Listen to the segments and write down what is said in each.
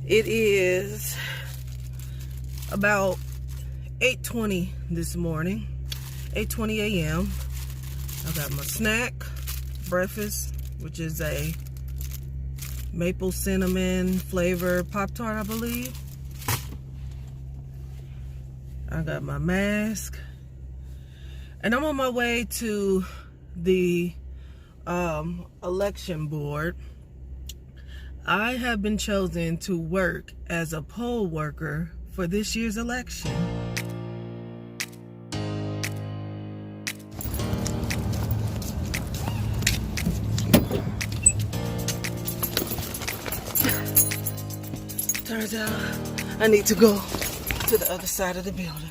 It is about 8:20 this morning, 8:20 a.m. I got my snack, breakfast, which is a maple cinnamon flavor Pop-Tart, I believe. I got my mask, and I'm on my way to the election board. I have been chosen to work as a poll worker for this year's election. Turns out I need to go to the other side of the building.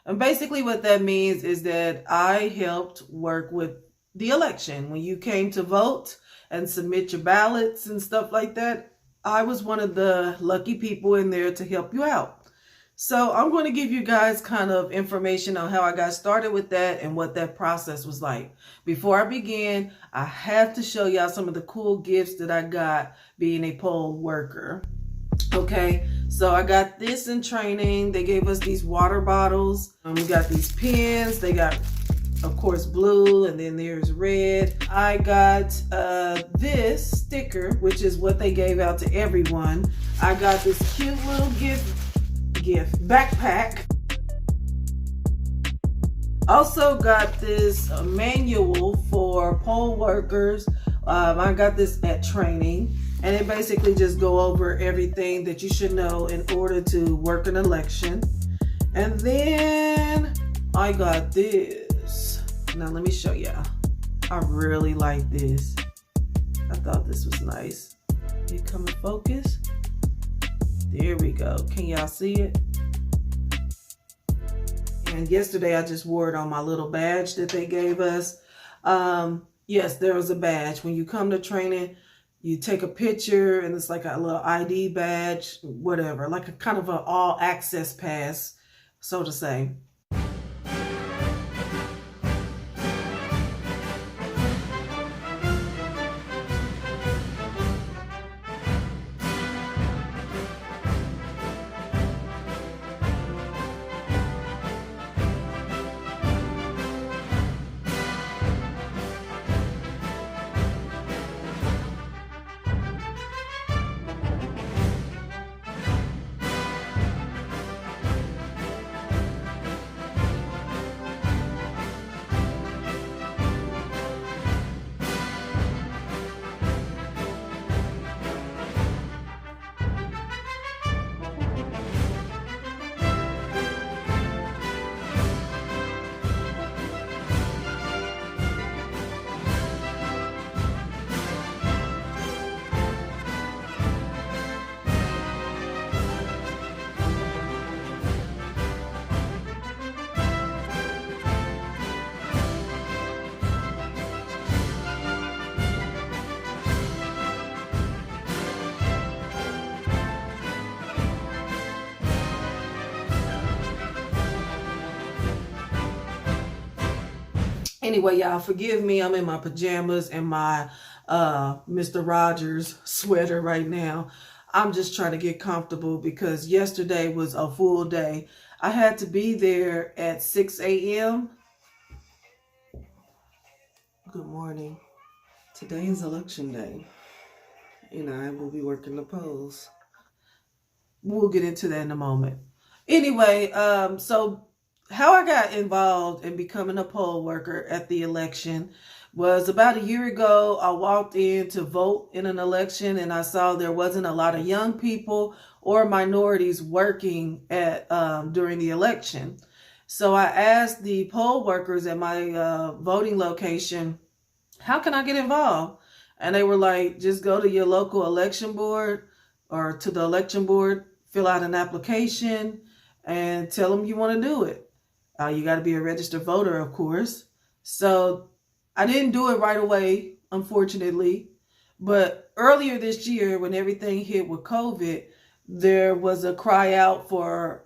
And basically what that means is that I helped work with the election. When you came to vote and submit your ballots and stuff like that, I was one of the lucky people in there to help you out. So I'm going to give you guys kind of information on how I got started with that and what that process was like. Before I begin, I have to show y'all some of the cool gifts that I got being a poll worker. Okay, so I got this in training. They gave us these water bottles. We got these pens. They got, of course, blue, and then there's red. I got this sticker, which is what they gave out to everyone. I got this cute little gift backpack. Also got this manual for poll workers. I got this at training. And it basically just go over everything that you should know in order to work an election. And then I got this. Now let me show y'all. I really like this. I thought this was nice. It come in focus. There we go. Can y'all see it? And yesterday I just wore it on my little badge that they gave us. Yes, there was a badge. When you come to training, you take a picture and it's like a little ID badge, whatever, like a kind of an all access pass, so to say. Anyway, y'all, forgive me. I'm in my pajamas and my Mr. Rogers sweater right now. I'm just trying to get comfortable because yesterday was a full day. I had to be there at 6 a.m. Good morning. Today is election day, and I will be working the polls. We'll get into that in a moment. Anyway, so how I got involved in becoming a poll worker at the election was about a year ago. I walked in to vote in an election and I saw there wasn't a lot of young people or minorities working at during the election. So I asked the poll workers at my voting location, how can I get involved? And they were like, just go to your local election board or to the election board, fill out an application, and tell them you want to do it. You got to be a registered voter, of course. So I didn't do it right away, unfortunately. But earlier this year, when everything hit with COVID, there was a cry out for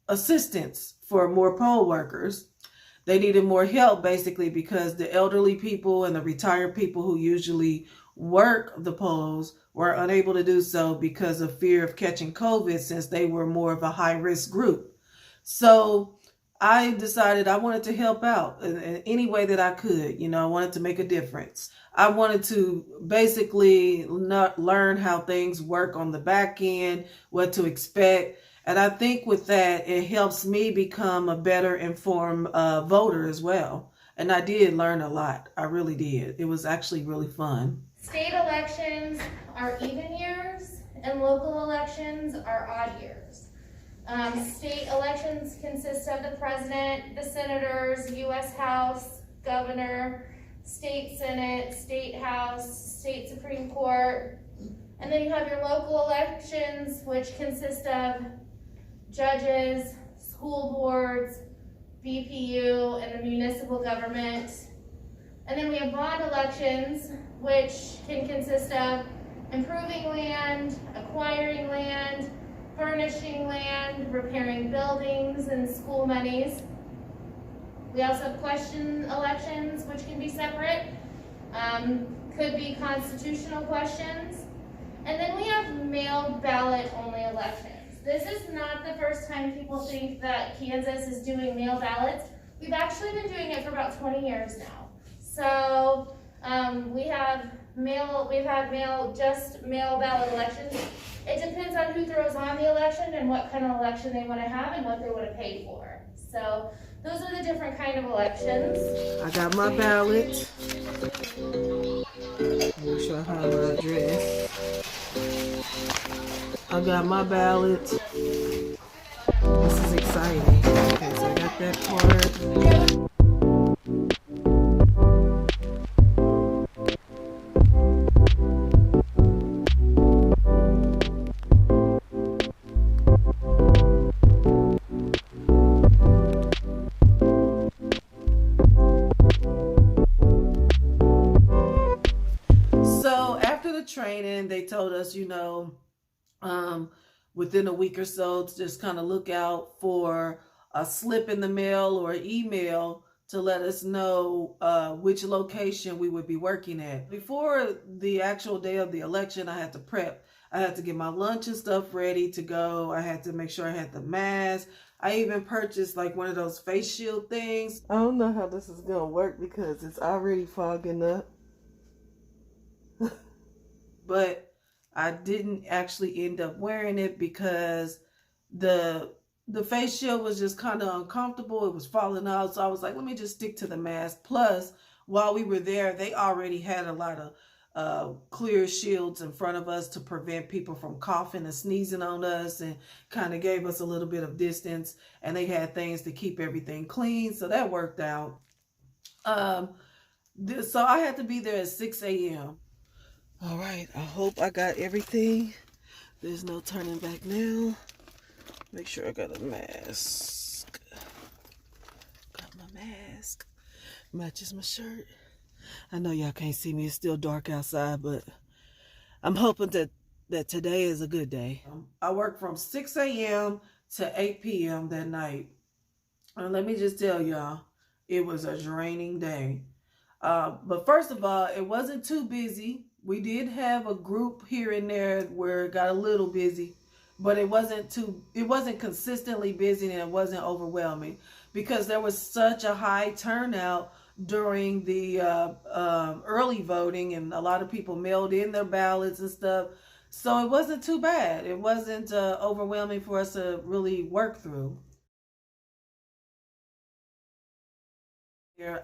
assistance for more poll workers. They needed more help, basically, because the elderly people and the retired people who usually work the polls were unable to do so because of fear of catching COVID, since they were more of a high-risk group. So I decided I wanted to help out in any way that I could. I wanted to make a difference. I wanted to basically learn how things work on the back end, what to expect. And I think with that, it helps me become a better informed voter as well. And I did learn a lot. I really did. It was actually really fun. State elections are even years and local elections are odd years. State elections consist of the president, the senators, U.S. House, governor, state senate, state house, state Supreme Court, and then you have your local elections, which consist of judges, school boards, BPU, and the municipal government. And then we have bond elections, which can consist of improving land, acquiring land, furnishing land, repairing buildings, and school monies. We also have question elections, which can be separate, could be constitutional questions. And then we have mail ballot only elections. This is not the first time people think that Kansas is doing mail ballots. We've actually been doing it for about 20 years now. So we've had mail ballot elections. It depends on who throws on the election and what kind of election they want to have and what they want to pay for. So those are the different kind of elections. I got my ballot. Make sure I have my address. I got my ballot. This is exciting. Okay, so I got that part. Training, they told us, within a week or so to just kind of look out for a slip in the mail or email to let us know which location we would be working at. Before the actual day of the election, I had to prep. I had to get my lunch and stuff ready to go. I had to make sure I had the mask. I even purchased like one of those face shield things. I don't know how this is gonna work because it's already fogging up. But I didn't actually end up wearing it because the face shield was just kind of uncomfortable. It was falling out. So I was like, let me just stick to the mask. Plus, while we were there, they already had a lot of clear shields in front of us to prevent people from coughing and sneezing on us, and kind of gave us a little bit of distance. And they had things to keep everything clean. So that worked out. So I had to be there at 6 a.m. All right, I hope I got everything. There's no turning back now. Make sure I got a mask. Got my mask. Matches my shirt. I know y'all can't see me. It's still dark outside, but I'm hoping that today is a good day. I work from 6 a.m. to 8 p.m. that night. And let me just tell y'all, it was a draining day. But first of all, it wasn't too busy. We did have a group here and there where it got a little busy, but it wasn't consistently busy, and it wasn't overwhelming because there was such a high turnout during the early voting, and a lot of people mailed in their ballots and stuff. So it wasn't too bad. It wasn't overwhelming for us to really work through.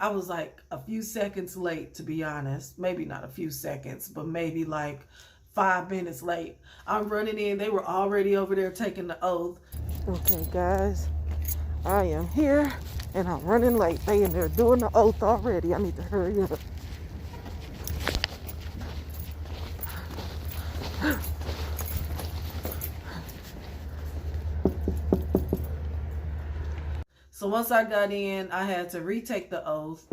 I was like a few seconds late, to be honest. Maybe not a few seconds, but maybe like 5 minutes late. I'm running in. They were already over there taking the oath. Okay, guys, I am here and I'm running late. They in there doing the oath already. I need to hurry up. So once I got in, I had to retake the oath.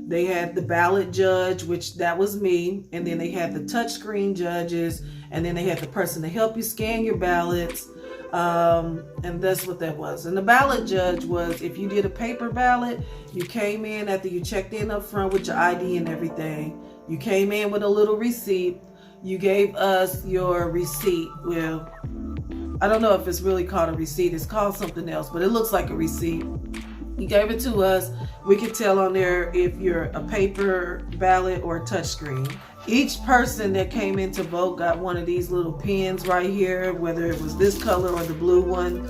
They had the ballot judge, which that was me, and then they had the touchscreen judges, and then they had the person to help you scan your ballots, and that's what that was. And the ballot judge was, if you did a paper ballot, you came in after you checked in up front with your ID and everything. You came in with a little receipt. You gave us your receipt. Well, I don't know if it's really called a receipt. It's called something else, but it looks like a receipt. You gave it to us. We could tell on there if you're a paper ballot or a touchscreen. Each person that came in to vote got one of these little pins right here, whether it was this color or the blue one,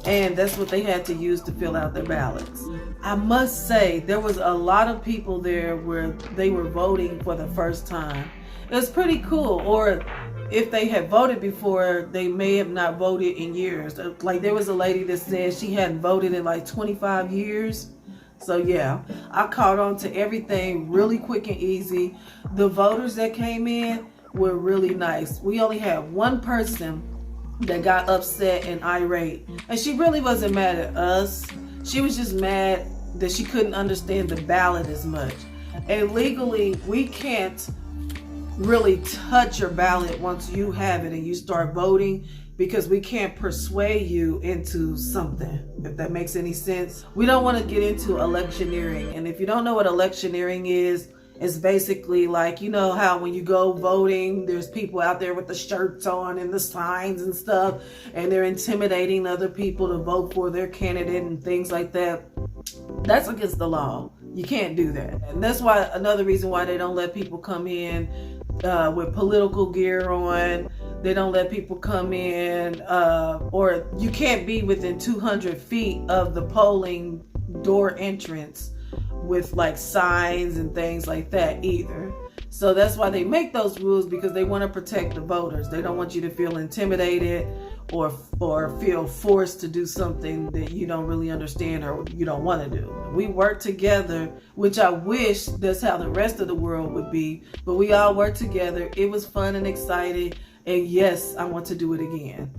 and that's what they had to use to fill out their ballots. I must say, there was a lot of people there where they were voting for the first time. It was pretty cool. Or if they had voted before, they may have not voted in years. Like, there was a lady that said she hadn't voted in like 25 years. So yeah, I caught on to everything really quick and easy. The voters that came in were really nice. We only had one person that got upset and irate, and she really wasn't mad at us. She was just mad that she couldn't understand the ballot as much. And legally, we can't really touch your ballot once you have it and you start voting, because we can't persuade you into something, if that makes any sense. We don't want to get into electioneering. And if you don't know what electioneering is, it's basically like, you know how when you go voting, there's people out there with the shirts on and the signs and stuff, and they're intimidating other people to vote for their candidate and things like that. That's against the law. You can't do that. And that's why, another reason why they don't let people come in with political gear on. They don't let people come in, or you can't be within 200 feet of the polling door entrance with like signs and things like that either. So that's why they make those rules, because they want to protect the voters. They don't want you to feel intimidated or feel forced to do something that you don't really understand or you don't want to do. We work together, which I wish that's how the rest of the world would be, but we all work together. It was fun and exciting, and yes, I want to do it again.